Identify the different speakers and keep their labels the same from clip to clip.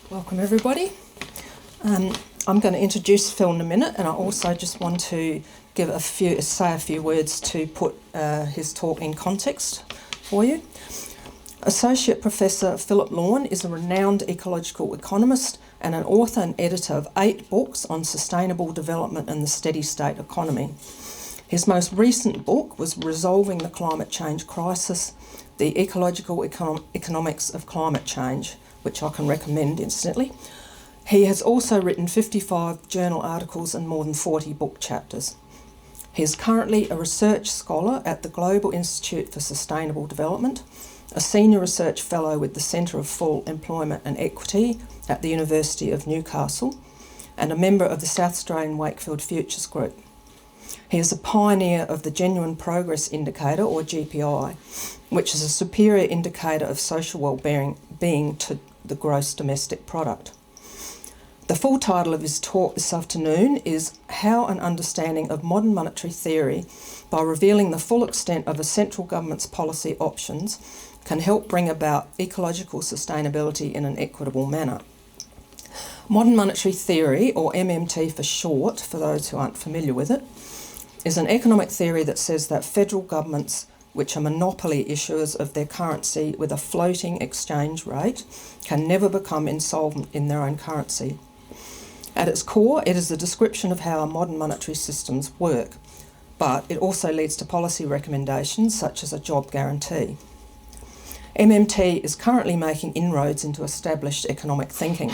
Speaker 1: Welcome everybody. I'm going to introduce Phil in a minute, and I also just want to say a few words to put his talk in context for you. Associate Professor Philip Lawn is a renowned ecological economist and an author and editor of 8 books on sustainable development and the steady state economy. His most recent book was Resolving the Climate Change Crisis, the Ecological Economics of Climate Change, which I can recommend instantly. He has also written 55 journal articles and more than 40 book chapters. He is currently a research scholar at the Global Institute for Sustainable Development, a senior research fellow with the Centre of Full Employment and Equity at the University of Newcastle, and a member of the South Australian Wakefield Futures Group. He is a pioneer of the Genuine Progress Indicator, or GPI, which is a superior indicator of social well-being to the gross domestic product. The full title of his talk this afternoon is How an Understanding of Modern Monetary Theory, by revealing the full extent of a central government's policy options, can help bring about ecological sustainability in an equitable manner. Modern monetary theory, or MMT for short, for those who aren't familiar with it, is an economic theory that says that federal governments, which are monopoly issuers of their currency with a floating exchange rate, can never become insolvent in their own currency. At its core, it is a description of how our modern monetary systems work, but it also leads to policy recommendations such as a job guarantee. MMT is currently making inroads into established economic thinking,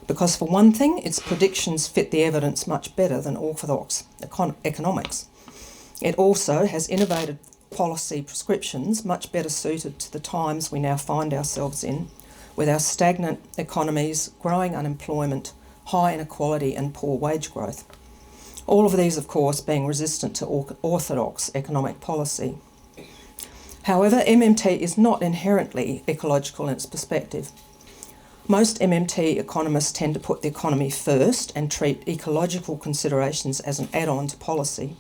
Speaker 1: because for one thing, its predictions fit the evidence much better than orthodox economics. It also has innovative policy prescriptions much better suited to the times we now find ourselves in, with our stagnant economies, growing unemployment, high inequality and poor wage growth. All of these, of course, being resistant to orthodox economic policy. However, MMT is not inherently ecological in its perspective. Most MMT economists tend to put the economy first and treat ecological considerations as an add-on to policy.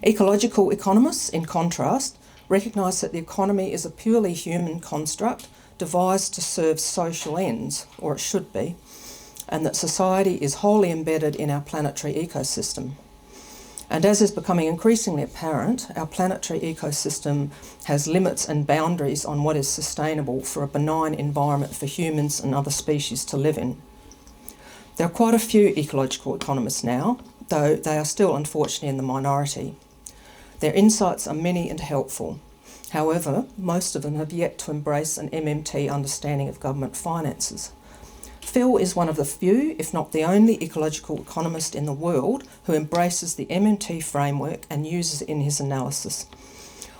Speaker 1: Ecological economists, in contrast, recognise that the economy is a purely human construct devised to serve social ends, or it should be, and that society is wholly embedded in our planetary ecosystem. And as is becoming increasingly apparent, our planetary ecosystem has limits and boundaries on what is sustainable for a benign environment for humans and other species to live in. There are quite a few ecological economists now, though they are still unfortunately in the minority. Their insights are many and helpful. However, most of them have yet to embrace an MMT understanding of government finances. Phil is one of the few, if not the only, ecological economist in the world who embraces the MMT framework and uses it in his analysis.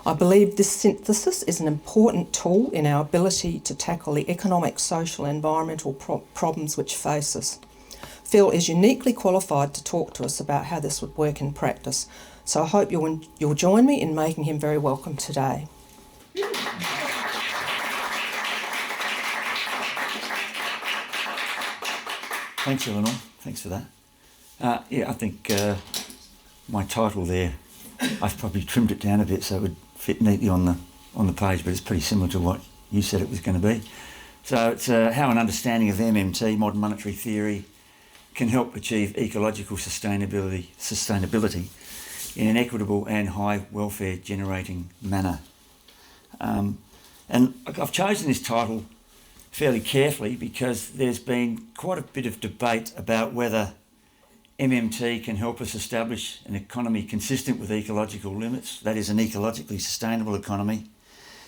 Speaker 1: I believe this synthesis is an important tool in our ability to tackle the economic, social and environmental problems which face us. Phil is uniquely qualified to talk to us about how this would work in practice, so I hope you'll join me in making him very welcome today.
Speaker 2: Thanks, Eleanor. Thanks for that. I think my title there, I've probably trimmed it down a bit so it would fit neatly on the page, but it's pretty similar to what you said it was going to be. So it's how an understanding of MMT, modern monetary theory, can help achieve ecological sustainability in an equitable and high welfare generating manner. And I've chosen this title fairly carefully because there's been quite a bit of debate about whether MMT can help us establish an economy consistent with ecological limits, that is an ecologically sustainable economy,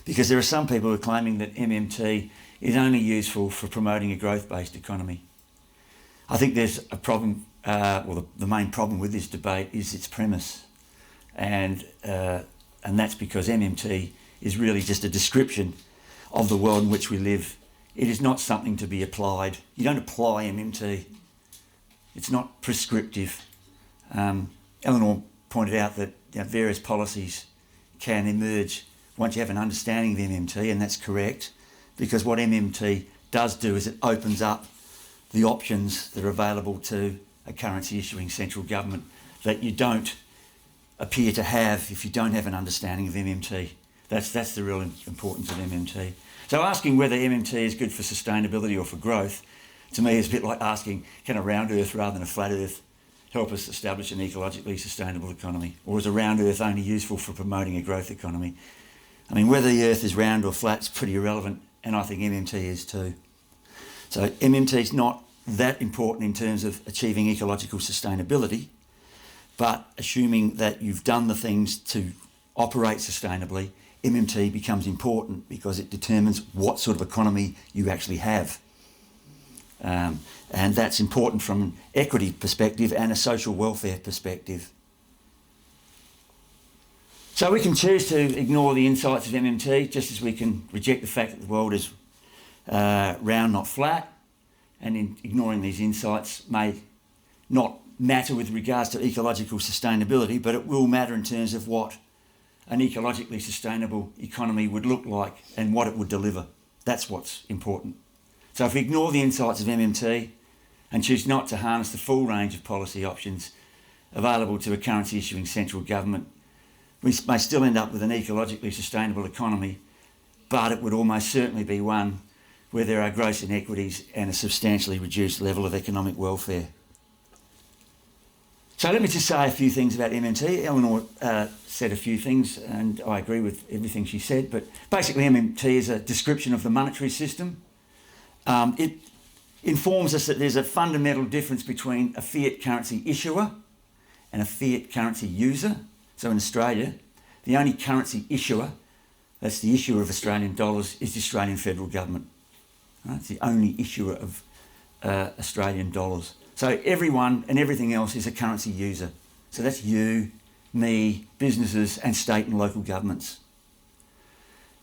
Speaker 2: because there are some people who are claiming that MMT is only useful for promoting a growth-based economy. I think there's a problem, the main problem with this debate is its premise, and that's because MMT is really just a description of the world in which we live. It is not something to be applied. You don't apply MMT. It's not prescriptive. Eleanor pointed out that various policies can emerge once you have an understanding of MMT, and that's correct, because what MMT does do is it opens up the options that are available to a currency issuing central government that you don't appear to have if you don't have an understanding of MMT. That's the real importance of MMT. So asking whether MMT is good for sustainability or for growth to me is a bit like asking, can a round earth rather than a flat earth help us establish an ecologically sustainable economy? Or is a round earth only useful for promoting a growth economy? I mean, whether the earth is round or flat is pretty irrelevant, and I think MMT is too. So MMT is not that important in terms of achieving ecological sustainability, but assuming that you've done the things to operate sustainably, MMT becomes important because it determines what sort of economy you actually have. And that's important from an equity perspective and a social welfare perspective. So we can choose to ignore the insights of MMT, just as we can reject the fact that the world is round, not flat, and in ignoring these insights may not matter with regards to ecological sustainability, but it will matter in terms of what an ecologically sustainable economy would look like and what it would deliver. That's what's important. So if we ignore the insights of MMT and choose not to harness the full range of policy options available to a currency issuing central government, we may still end up with an ecologically sustainable economy, but it would almost certainly be one where there are gross inequities and a substantially reduced level of economic welfare. So let me just say a few things about MMT. Eleanor said a few things, and I agree with everything she said, but basically MMT is a description of the monetary system. It informs us that there's a fundamental difference between a fiat currency issuer and a fiat currency user. So in Australia, the only currency issuer, that's the issuer of Australian dollars, is the Australian federal government. Right? It's the only issuer of Australian dollars. So everyone and everything else is a currency user. So that's you, me, businesses and state and local governments.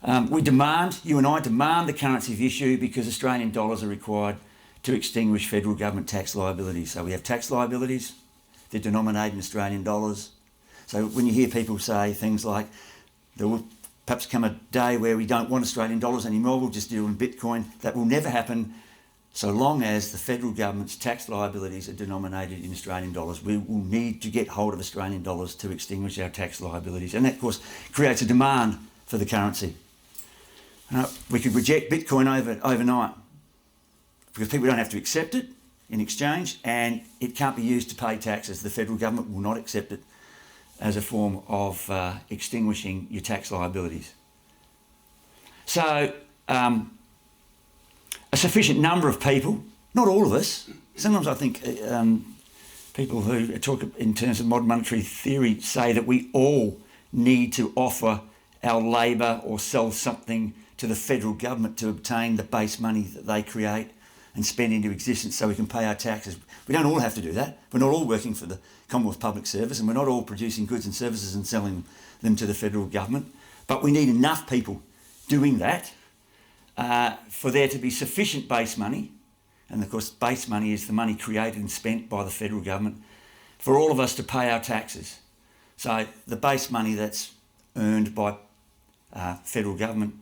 Speaker 2: You and I demand the currency of issue because Australian dollars are required to extinguish federal government tax liabilities. So we have tax liabilities, they're denominated in Australian dollars. So when you hear people say things like, there will perhaps come a day where we don't want Australian dollars anymore, we'll just deal in Bitcoin, that will never happen so long as the federal government's tax liabilities are denominated in Australian dollars. We will need to get hold of Australian dollars to extinguish our tax liabilities. And that, of course, creates a demand for the currency. We could reject Bitcoin overnight because people don't have to accept it in exchange, and it can't be used to pay taxes. The federal government will not accept it as a form of extinguishing your tax liabilities. So a sufficient number of people, not all of us, sometimes I think people who talk in terms of modern monetary theory say that we all need to offer our labour or sell something to the federal government to obtain the base money that they create and spend into existence so we can pay our taxes. We don't all have to do that. We're not all working for the Commonwealth Public Service, and we're not all producing goods and services and selling them to the federal government. But we need enough people doing that for there to be sufficient base money, and of course base money is the money created and spent by the federal government, for all of us to pay our taxes. So the base money that's earned by federal government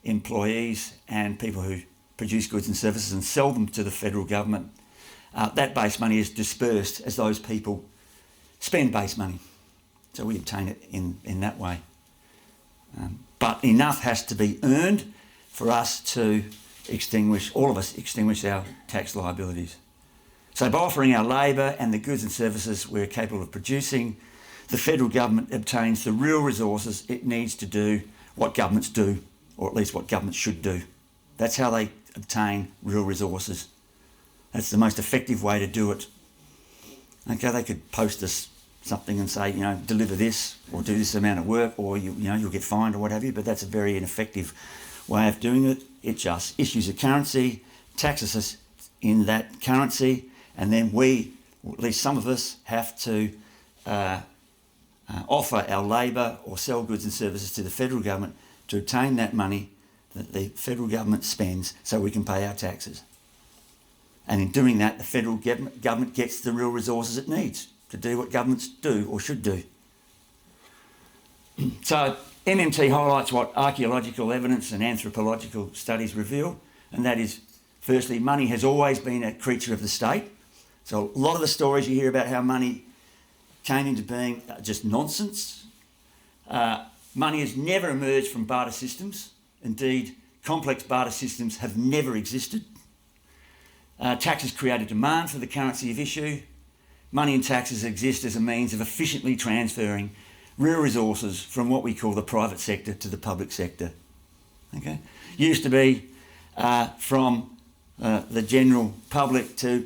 Speaker 2: employees and people who produce goods and services and sell them to the federal government, that base money is dispersed as those people spend base money. So we obtain it in that way. But enough has to be earned for us to all of us extinguish our tax liabilities. So by offering our labour and the goods and services we're capable of producing, the federal government obtains the real resources it needs to do what governments do, or at least what governments should do. That's how they obtain real resources. That's the most effective way to do it. Okay, they could post us something and say, deliver this or do this amount of work, or you'll get fined or what have you, but that's a very ineffective way of doing it. It just issues a currency, taxes us in that currency, and then we, or at least some of us, have to offer our labour or sell goods and services to the federal government to obtain that money that the federal government spends so we can pay our taxes. And in doing that, the federal government gets the real resources it needs to do what governments do or should do. So MMT highlights what archaeological evidence and anthropological studies reveal, and that is, firstly, money has always been a creature of the state. So a lot of the stories you hear about how money came into being are just nonsense. Money has never emerged from barter systems. Indeed, complex barter systems have never existed. Taxes create a demand for the currency of issue. Money and taxes exist as a means of efficiently transferring real resources from what we call the private sector to the public sector. Okay? Used to be from the general public to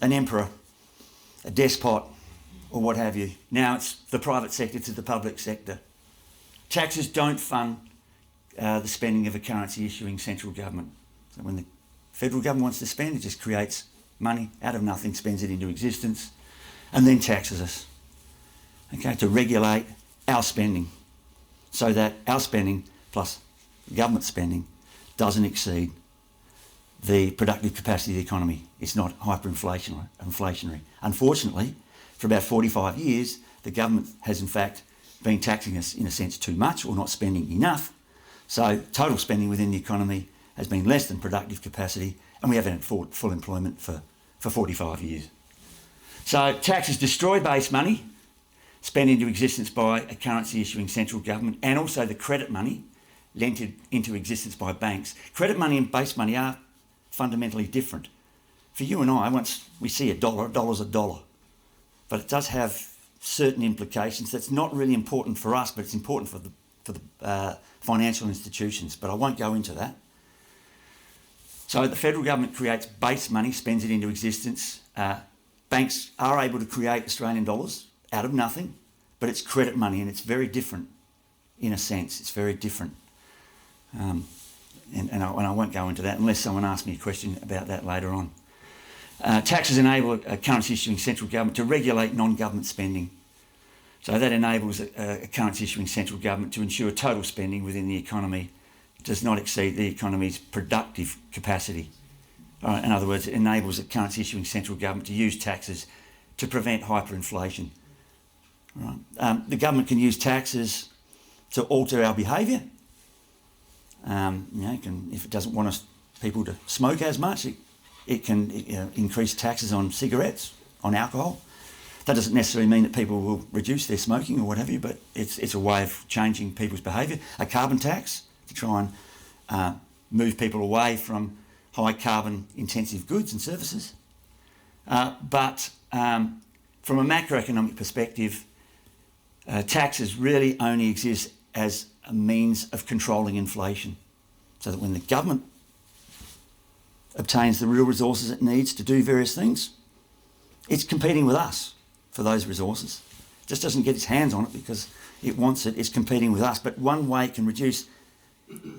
Speaker 2: an emperor, a despot, or what have you. Now it's the private sector to the public sector. Taxes don't fund the spending of a currency issuing central government. So when the federal government wants to spend, it just creates money out of nothing, spends it into existence, and then taxes us. Okay, to regulate our spending so that our spending plus government spending doesn't exceed the productive capacity of the economy. It's not hyperinflationary. Unfortunately, for about 45 years, the government has in fact been taxing us in a sense too much or not spending enough. So total spending within the economy has been less than productive capacity, and we haven't had full employment for 45 years. So taxes destroy base money, spent into existence by a currency issuing central government, and also the credit money lent into existence by banks. Credit money and base money are fundamentally different. For you and I, once we see a dollar's a dollar. But it does have certain implications that's not really important for us, but it's important for the financial institutions. But I won't go into that. So the federal government creates base money, spends it into existence. Banks are able to create Australian dollars out of nothing, but it's credit money, and it's very different in a sense. It's very different. And I won't go into that unless someone asks me a question about that later on. Taxes enable a currency issuing central government to regulate non-government spending. So that enables a currency issuing central government to ensure total spending within the economy does not exceed the economy's productive capacity. In other words, it enables a currency issuing central government to use taxes to prevent hyperinflation. Right? The government can use taxes to alter our behaviour. If it doesn't want people to smoke as much, it can increase taxes on cigarettes, on alcohol. That doesn't necessarily mean that people will reduce their smoking or what have you, but it's a way of changing people's behaviour. A carbon tax to try and move people away from high carbon intensive goods and services. But from a macroeconomic perspective, taxes really only exist as a means of controlling inflation, so that when the government obtains the real resources it needs to do various things, it's competing with us for those resources. It just doesn't get its hands on it because it wants it, it's competing with us. But one way it can reduce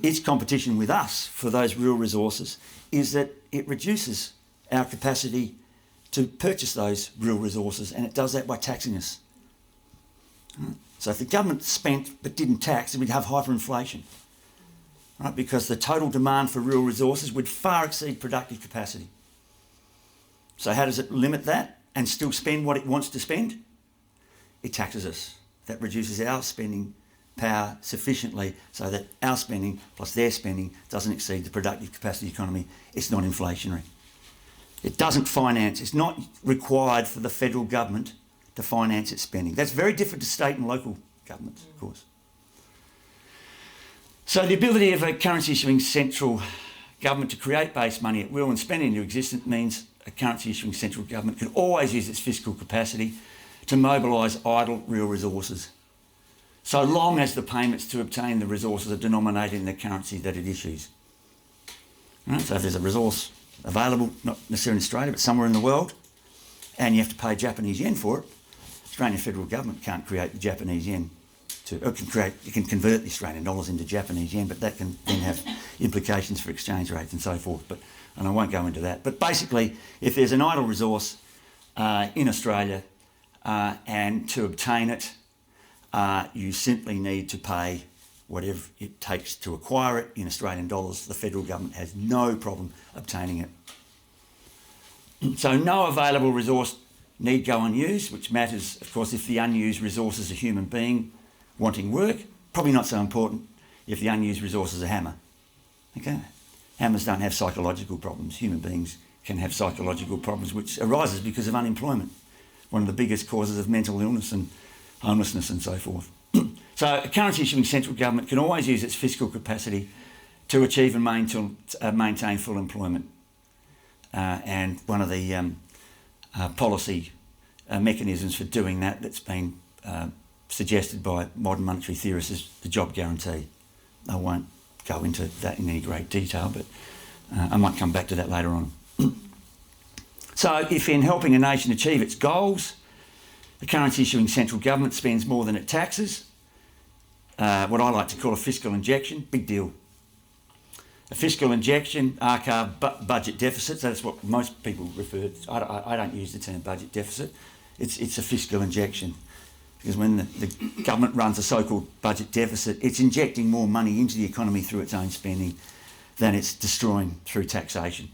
Speaker 2: its competition with us for those real resources is that it reduces our capacity to purchase those real resources, and it does that by taxing us. So if the government spent but didn't tax, then we'd have hyperinflation, right? Because the total demand for real resources would far exceed productive capacity. So how does it limit that and still spend what it wants to spend? It taxes us. That reduces our spending power sufficiently so that our spending plus their spending doesn't exceed the productive capacity economy. It's not inflationary. It doesn't finance, it's not required for the federal government to finance its spending. That's very different to state and local governments, of course. So the ability of a currency issuing central government to create base money at will and spend it into existence means a currency issuing central government can always use its fiscal capacity to mobilise idle real resources, so long as the payments to obtain the resources are denominated in the currency that it issues. Right? So if there's a resource available, not necessarily in Australia, but somewhere in the world, and you have to pay Japanese yen for it, Australian federal government can't create the Japanese yen it can convert the Australian dollars into Japanese yen, but that can then have implications for exchange rates and so forth. And I won't go into that. But basically, if there's an idle resource in Australia and to obtain it, you simply need to pay whatever it takes to acquire it in Australian dollars. The federal government has no problem obtaining it. So no available resource need go unused, which matters, of course, if the unused resource is a human being wanting work. Probably not so important if the unused resource is a hammer. Okay? Hammers don't have psychological problems. Human beings can have psychological problems, which arises because of unemployment, one of the biggest causes of mental illness and homelessness and so forth. So a currency issuing central government can always use its fiscal capacity to achieve and maintain full employment. and one of the policy mechanisms for doing that that's been suggested by modern monetary theorists is the job guarantee. I won't go into that in any great detail, but I might come back to that later on. So if in helping a nation achieve its goals, the currency issuing central government spends more than it taxes, what I like to call a fiscal injection, big deal. A fiscal injection, aka budget deficit, so that's what most people refer to. I don't use the term budget deficit. It's a fiscal injection, because when the government runs a so-called budget deficit, it's injecting more money into the economy through its own spending than it's destroying through taxation.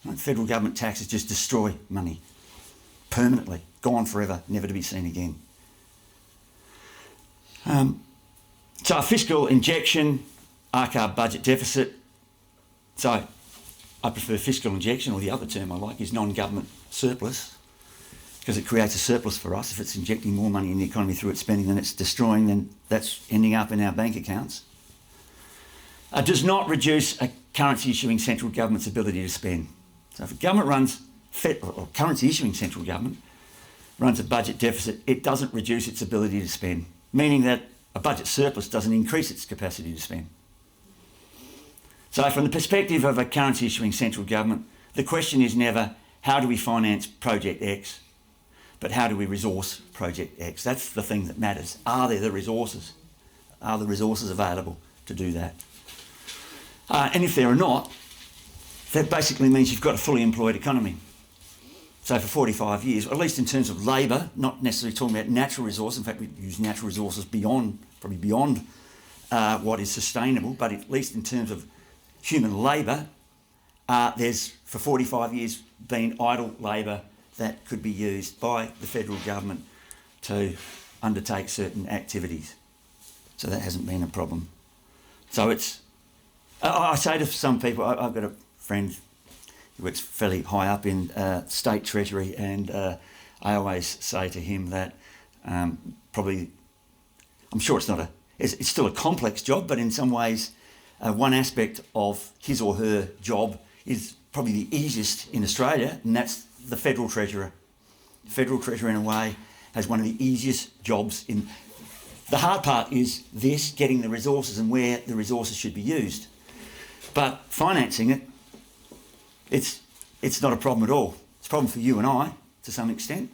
Speaker 2: Right? Federal government taxes just destroy money permanently, gone forever, never to be seen again. So a fiscal injection, aka budget deficit. So I prefer fiscal injection, or the other term I like is non-government surplus, because it creates a surplus for us. If it's injecting more money in the economy through its spending than it's destroying, then that's ending up in our bank accounts. Does not reduce a currency issuing central government's ability to spend. So if a government runs, or currency issuing central government runs a budget deficit, it doesn't reduce its ability to spend, meaning that a budget surplus doesn't increase its capacity to spend. So from the perspective of a currency issuing central government, the question is never how do we finance project X, but how do we resource project X? That's the thing that matters. Are there the resources? Are the resources available to do that? And if there are not, that basically means you've got a fully employed economy. So for 45 years, or at least in terms of labour, not necessarily talking about natural resources. In fact, we use natural resources probably beyond what is sustainable, but at least in terms of human labour, there's for 45 years been idle labour that could be used by the federal government to undertake certain activities. So that hasn't been a problem. So it's, I say to some people, I've got a friend who works fairly high up in state treasury, and I always say to him that probably, I'm sure it's still a complex job, but in some ways one aspect of his or her job is probably the easiest in Australia, and that's the federal treasurer. The federal treasurer, in a way, has one of the easiest jobs in. The hard part is this, getting the resources and where the resources should be used. But financing it, it's not a problem at all. It's a problem for you and I, to some extent,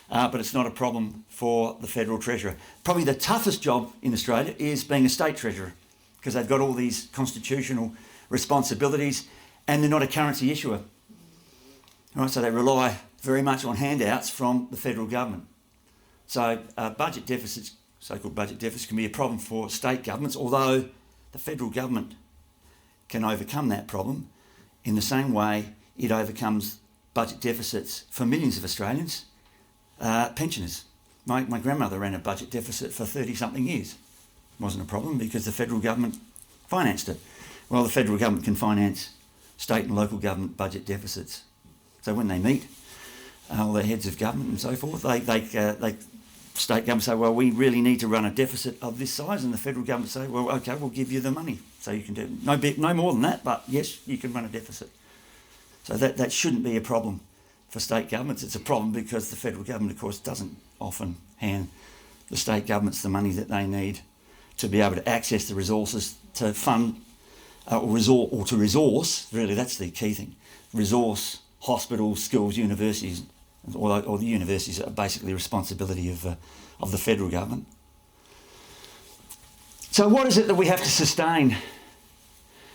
Speaker 2: but it's not a problem for the federal treasurer. Probably the toughest job in Australia is being a state treasurer, because they've got all these constitutional responsibilities and they're not a currency issuer. All right, so they rely very much on handouts from the federal government. So budget deficits, so-called budget deficits, can be a problem for state governments, although the federal government can overcome that problem in the same way it overcomes budget deficits for millions of Australians, pensioners. My grandmother ran a budget deficit for 30-something years. It wasn't a problem because the federal government financed it. Well, the federal government can finance state and local government budget deficits. So when they meet, all the heads of government and so forth, state government say, well, we really need to run a deficit of this size, and the federal government say, well, okay, we'll give you the money. So you can do no more than that, but yes, you can run a deficit. So that shouldn't be a problem for state governments. It's a problem because the federal government, of course, doesn't often hand the state governments the money that they need to be able to access the resources to fund or to resource, really that's the key thing, resource hospitals, schools, universities, or the universities are basically the responsibility of the federal government. So what is it that we have to sustain?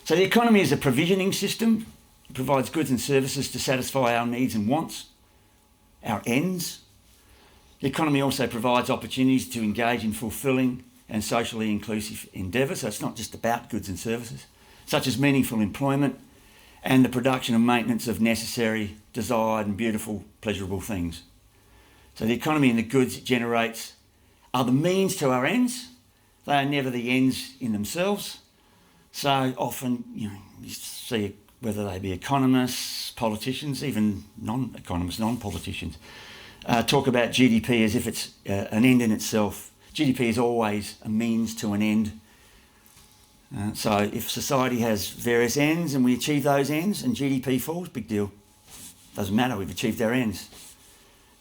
Speaker 2: So the economy is a provisioning system. It provides goods and services to satisfy our needs and wants, our ends. The economy also provides opportunities to engage in fulfilling and socially inclusive endeavour. So it's not just about goods and services, such as meaningful employment and the production and maintenance of necessary, desired and beautiful, pleasurable things. So the economy and the goods it generates are the means to our ends. They are never the ends in themselves. So often, you see whether they be economists, politicians, even non-economists, non-politicians, talk about GDP as if it's an end in itself. GDP is always a means to an end. So if society has various ends and we achieve those ends and GDP falls, big deal. Doesn't matter, we've achieved our ends.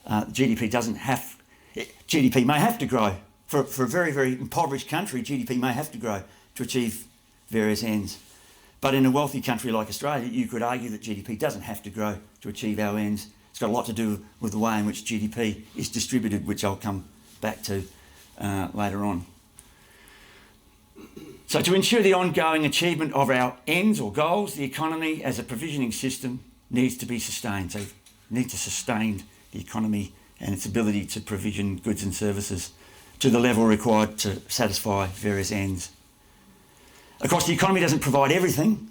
Speaker 2: GDP may have to grow. For a very, very impoverished country, GDP may have to grow to achieve various ends. But in a wealthy country like Australia, you could argue that GDP doesn't have to grow to achieve our ends. It's got a lot to do with the way in which GDP is distributed, which I'll come back to later on. So to ensure the ongoing achievement of our ends or goals, the economy as a provisioning system needs to be sustained. So we need to sustain the economy and its ability to provision goods and services to the level required to satisfy various ends. Of course, the economy doesn't provide everything.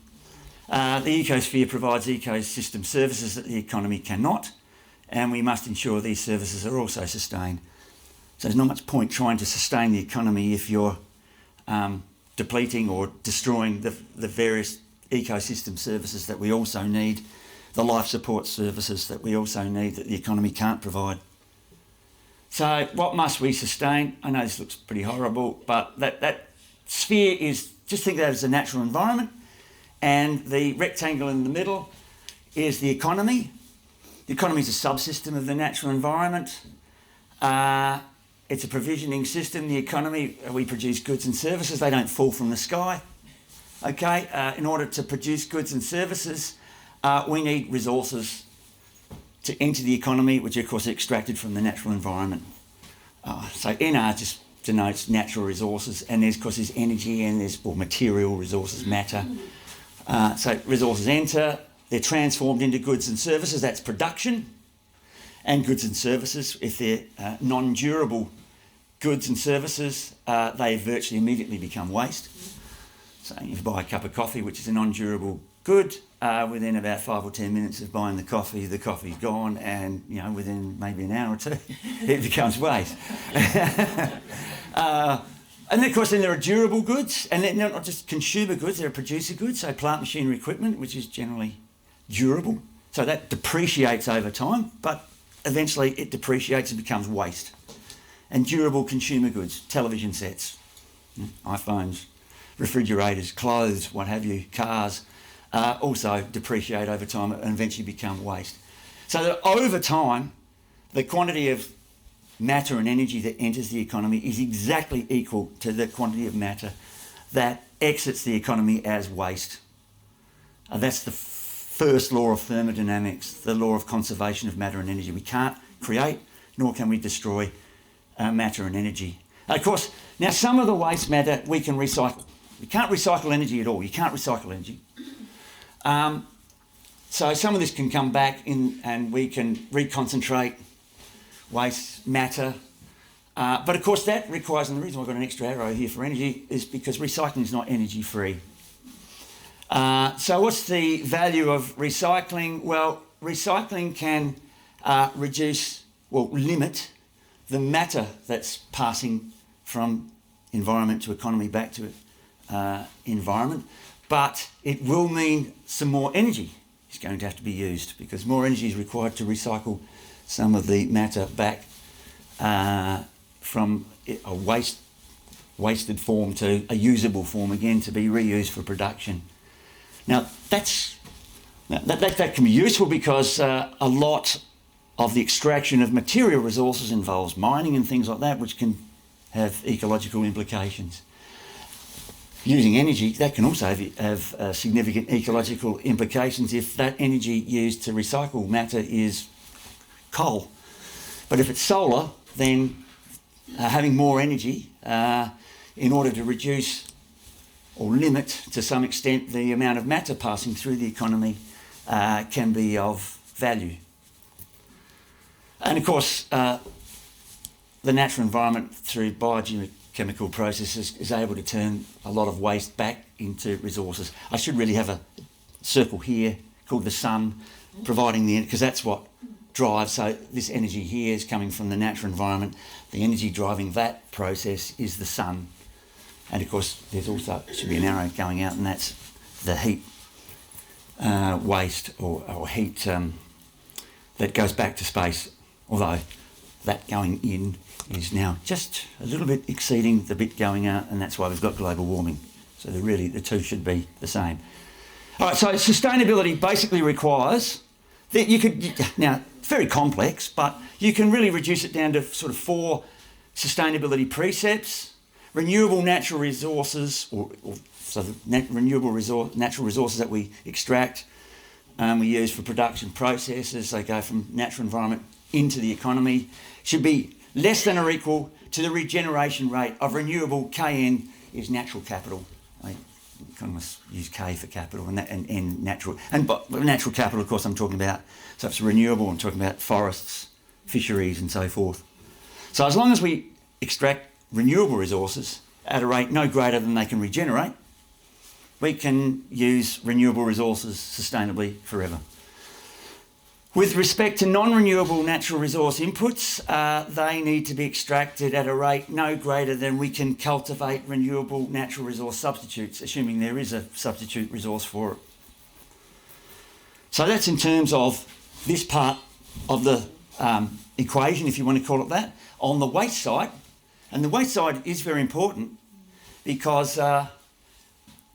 Speaker 2: The ecosphere provides ecosystem services that the economy cannot, and we must ensure these services are also sustained. So there's not much point trying to sustain the economy if you're depleting or destroying the various ecosystem services that we also need, the life support services that we also need that the economy can't provide. So what must we sustain? I know this looks pretty horrible, but that sphere is, just think of that as a natural environment, and the rectangle in the middle is the economy. The economy is a subsystem of the natural environment. It's a provisioning system. The economy, we produce goods and services. They don't fall from the sky. Okay, in order to produce goods and services, we need resources to enter the economy, which of course are extracted from the natural environment. So NR just denotes natural resources, and there's, of course, there's energy and there's material resources, matter. So resources enter, they're transformed into goods and services, that's production. And goods and services, if they're non-durable goods and services, they virtually immediately become waste. So if you buy a cup of coffee, which is a non-durable good, within about 5 or 10 minutes of buying the coffee's gone, and within maybe an hour or two, it becomes waste. And of course, then there are durable goods, and they're not just consumer goods; they're producer goods. So plant, machinery, equipment, which is generally durable, so that depreciates over time, but eventually it depreciates and becomes waste. And durable consumer goods, television sets, iPhones, refrigerators, clothes, what have you, cars, also depreciate over time and eventually become waste. So that over time, the quantity of matter and energy that enters the economy is exactly equal to the quantity of matter that exits the economy as waste. That's the first law of thermodynamics, the law of conservation of matter and energy. We can't create, nor can we destroy matter and energy. Of course, now some of the waste matter we can recycle. We can't recycle energy at all. You can't recycle energy. So some of this can come back in and we can reconcentrate waste matter. But of course that requires, and the reason I've got an extra arrow here for energy is because recycling is not energy free. So what's the value of recycling? Well, recycling can limit the matter that's passing from environment to economy back to environment, but it will mean some more energy is going to have to be used because more energy is required to recycle some of the matter back from a wasted form to a usable form again to be reused for production. Now that can be useful because a lot of the extraction of material resources involves mining and things like that, which can have ecological implications. Using energy, that can also have significant ecological implications if that energy used to recycle matter is coal. But if it's solar, then having more energy in order to reduce or limit to some extent the amount of matter passing through the economy can be of value. And of course, the natural environment through biogeochemical processes is able to turn a lot of waste back into resources. I should really have a circle here called the sun, providing the, because that's what drives, so this energy here is coming from the natural environment. The energy driving that process is the sun. And of course, there's also, should be an arrow going out, and that's the heat waste or heat that goes back to space, although that going in is now just a little bit exceeding the bit going out, and that's why we've got global warming. So the two should be the same. All right, so sustainability basically requires Now, it's very complex, but you can really reduce it down to sort of 4 sustainability precepts: renewable natural resources, natural resources that we extract, we use for production processes. They go from natural environment into the economy. Should be less than or equal to the regeneration rate of renewable. Kn is natural capital. Economists use K for capital and natural. And but natural capital, of course, I'm talking about. So if it's renewable, I'm talking about forests, fisheries, and so forth. So as long as we extract renewable resources at a rate no greater than they can regenerate, we can use renewable resources sustainably forever. With respect to non-renewable natural resource inputs, they need to be extracted at a rate no greater than we can cultivate renewable natural resource substitutes, assuming there is a substitute resource for it. So that's in terms of this part of the equation, if you want to call it that. On the waste side, and the waste side is very important because I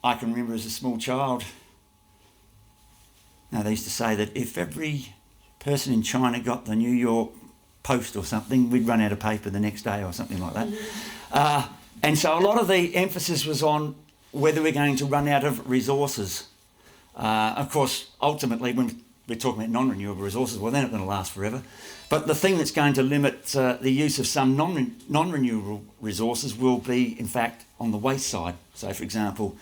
Speaker 2: can remember as a small child, they used to say that if every person in China got the New York Post or something, we'd run out of paper the next day or something like that. And so a lot of the emphasis was on whether we're going to run out of resources. Of course, ultimately, when we're talking about non-renewable resources, well, they're not going to last forever. But the thing that's going to limit the use of some non-renewable resources will be, in fact, on the waste side. So, for example,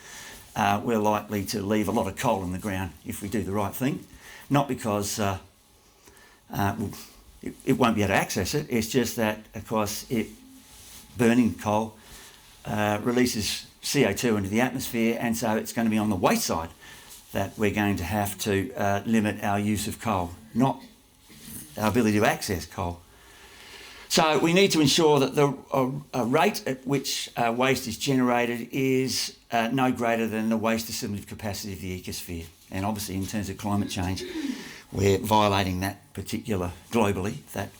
Speaker 2: we're likely to leave a lot of coal in the ground if we do the right thing, not because it won't be able to access it. It's just that, of course, burning coal releases CO2 into the atmosphere, and so it's going to be on the waste side that we're going to have to limit our use of coal, not our ability to access coal. So we need to ensure that the rate at which waste is generated is no greater than the waste assimilative capacity of the ecosphere. And obviously, in terms of climate change, we're violating that particular, globally, that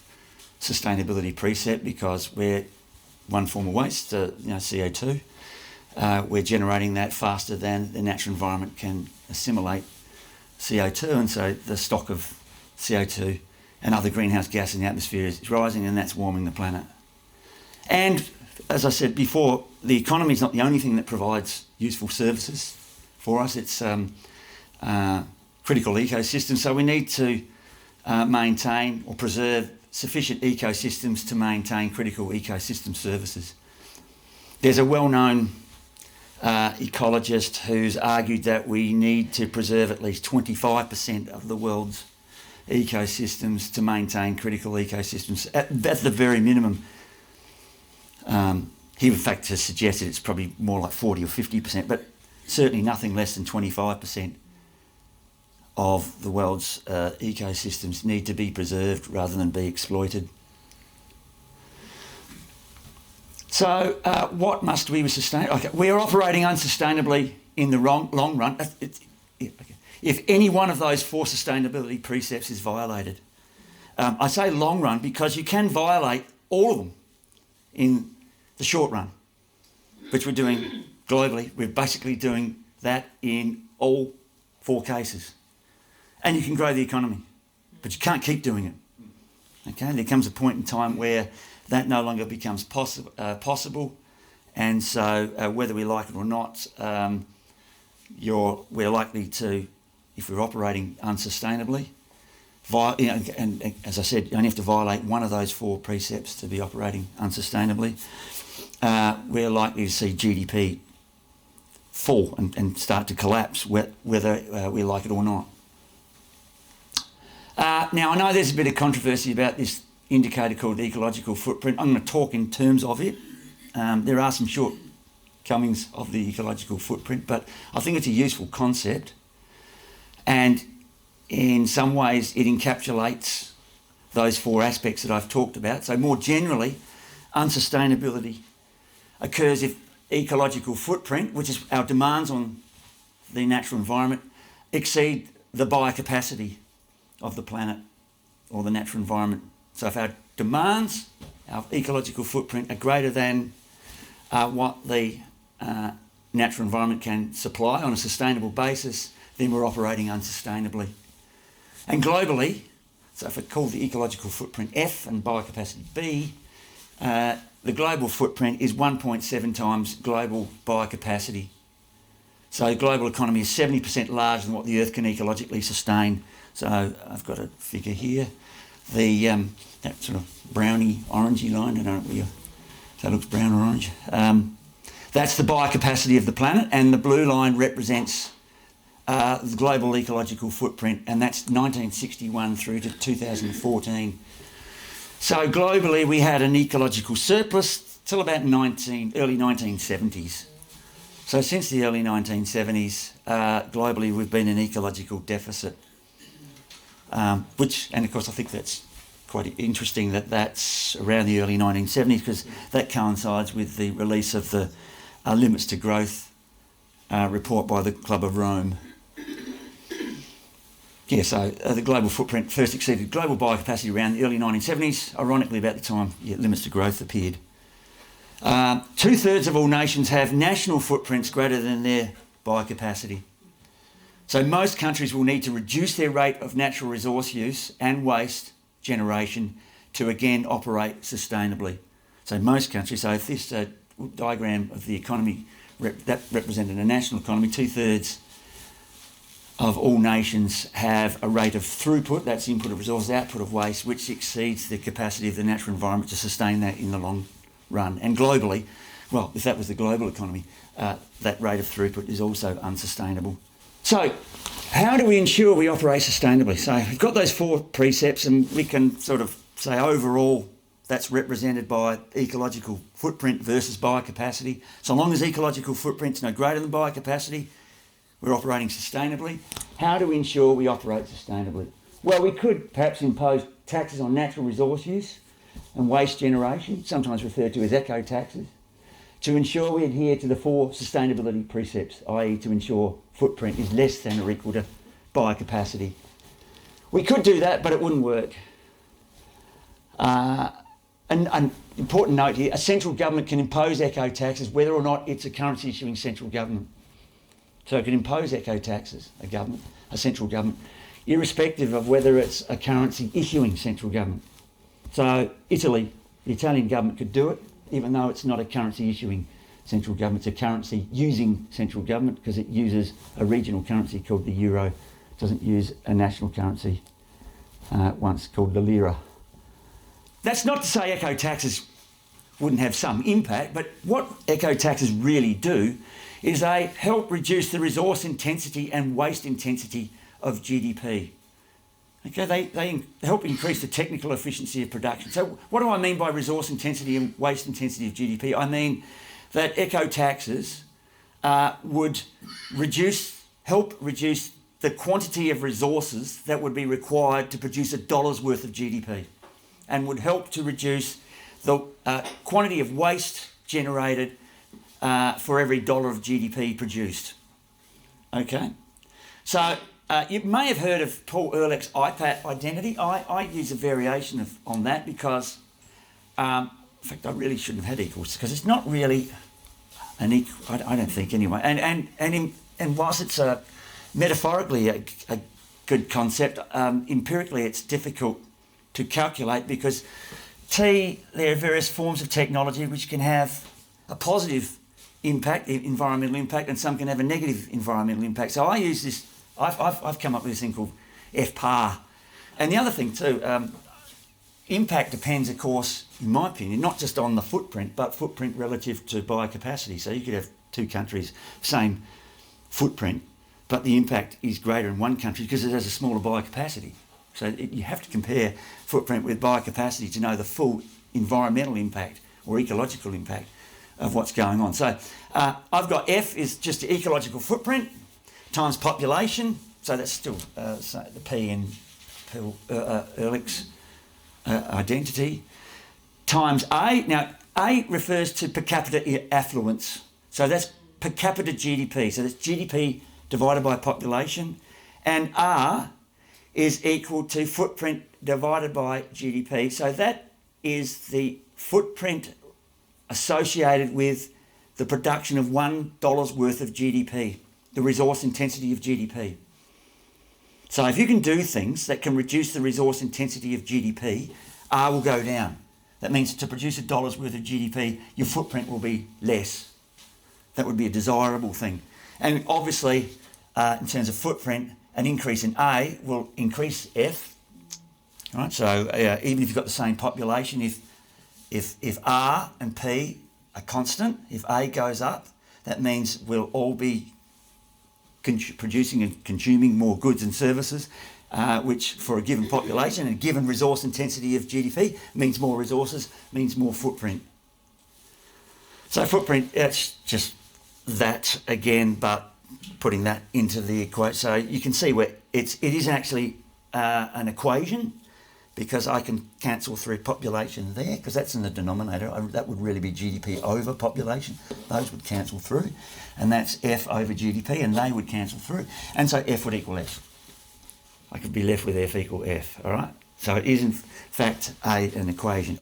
Speaker 2: sustainability precept, because we're one form of waste, CO2. We're generating that faster than the natural environment can assimilate CO2, and so the stock of CO2 and other greenhouse gas in the atmosphere is rising, and that's warming the planet. And as I said before, the economy is not the only thing that provides useful services for us. It's critical ecosystems, so we need to maintain or preserve sufficient ecosystems to maintain critical ecosystem services. There's a well-known ecologist who's argued that we need to preserve at least 25% of the world's ecosystems to maintain critical ecosystems at the very minimum. He in fact has suggested it's probably more like 40 or 50%, but certainly nothing less than 25% of the world's ecosystems need to be preserved rather than be exploited. So what must we sustain? Okay, we are operating unsustainably in the long run. If any one of those 4 sustainability precepts is violated. I say long run because you can violate all of them in the short run, which we're doing globally. We're basically doing that in all 4 cases. And you can grow the economy, but you can't keep doing it. Okay, there comes a point in time where that no longer becomes possible, and so whether we like it or not, we're likely to, if we're operating unsustainably, and as I said, you only have to violate one of those 4 precepts to be operating unsustainably. We're likely to see GDP fall and start to collapse, whether we like it or not. Now, I know there's a bit of controversy about this indicator called ecological footprint. I'm going to talk in terms of it. There are some shortcomings of the ecological footprint, but I think it's a useful concept. And in some ways, it encapsulates those 4 aspects that I've talked about. So more generally, unsustainability occurs if ecological footprint, which is our demands on the natural environment, exceed the biocapacity of the planet or the natural environment. So if our demands, our ecological footprint, are greater than what the natural environment can supply on a sustainable basis, then we're operating unsustainably. And globally, so if I call the ecological footprint F and biocapacity B, the global footprint is 1.7 times global biocapacity. So the global economy is 70% larger than what the Earth can ecologically sustain. So I've got a figure here. The that sort of browny orangey line, I don't know where you, so it looks brown or orange. That's the biocapacity of the planet, and the blue line represents the global ecological footprint, and that's 1961 through to 2014. So globally we had an ecological surplus till about early 1970s. So since the early 1970s, globally we've been in ecological deficit, which, and of course I think that's quite interesting that that's around the early 1970s, because that coincides with the release of the Limits to Growth report by the Club of Rome. Yeah, so the global footprint first exceeded global biocapacity around the early 1970s, ironically about the time Limits to Growth appeared. 2/3 of all nations have national footprints greater than their biocapacity. So most countries will need to reduce their rate of natural resource use and waste generation to again operate sustainably. So most countries, so if this diagram of the economy, that represented a national economy, 2/3 of all nations have a rate of throughput, that's input of resources, output of waste, which exceeds the capacity of the natural environment to sustain that in the long run. And globally, well, if that was the global economy, that rate of throughput is also unsustainable. So how do we ensure we operate sustainably? So we've got those 4 precepts, and we can sort of say overall that's represented by ecological footprint versus biocapacity. So long as ecological footprint's no greater than biocapacity, we're operating sustainably. How do we ensure we operate sustainably? Well, we could perhaps impose taxes on natural resource use and waste generation, sometimes referred to as eco-taxes, to ensure we adhere to the 4 sustainability precepts, i.e. to ensure footprint is less than or equal to biocapacity. We could do that, but it wouldn't work. An important note here, a central government can impose eco-taxes whether or not it's a currency issuing central government. So it can impose eco-taxes, a central government, irrespective of whether it's a currency issuing central government. So Italy, the Italian government could do it, even though it's not a currency issuing central government, it's a currency using central government, because it uses a regional currency called the euro. It doesn't use a national currency once called the lira. That's not to say eco-taxes wouldn't have some impact, but what eco-taxes really do is they help reduce the resource intensity and waste intensity of GDP. Okay, they help increase the technical efficiency of production. So what do I mean by resource intensity and waste intensity of GDP? I mean that eco-taxes would help reduce the quantity of resources that would be required to produce $1 worth of GDP, and would help to reduce the quantity of waste generated for every $1 of GDP produced. Okay, so you may have heard of Paul Ehrlich's IPAT identity. I use a variation on that because, in fact, I really shouldn't have had equals, because it's not really an equal. I don't think anyway. And whilst it's metaphorically a good concept, empirically it's difficult to calculate, because there are various forms of technology which can have a positive impact, environmental impact, and some can have a negative environmental impact. So I use this. I've come up with this thing called FPAR. And the other thing too, impact depends, of course, in my opinion, not just on the footprint, but footprint relative to biocapacity. So you could have 2 countries, same footprint, but the impact is greater in one country because it has a smaller biocapacity. So you have to compare footprint with biocapacity to know the full environmental impact or ecological impact of what's going on. So I've got F is just the ecological footprint times population. So that's still the P in Ehrlich's identity, times A. Now, A refers to per capita affluence. So that's per capita GDP. So that's GDP divided by population. And R is equal to footprint divided by GDP. So that is the footprint associated with the production of $1 worth of GDP, the resource intensity of GDP. So if you can do things that can reduce the resource intensity of GDP, R will go down. That means to produce $1 worth of GDP, your footprint will be less. That would be a desirable thing. And obviously, in terms of footprint, an increase in A will increase F. Right? So even if you've got the same population, if R and P are constant, if A goes up, that means we'll all be producing and consuming more goods and services, which for a given population and a given resource intensity of GDP means more resources, means more footprint. So footprint, it's just that again, but putting that into the equation. So you can see where it is actually an equation, because I can cancel through population there, because that's in the denominator. That would really be GDP over population. Those would cancel through. And that's F over GDP, and they would cancel through. And so F would equal F. I could be left with F equal F, all right? So it is in fact an equation.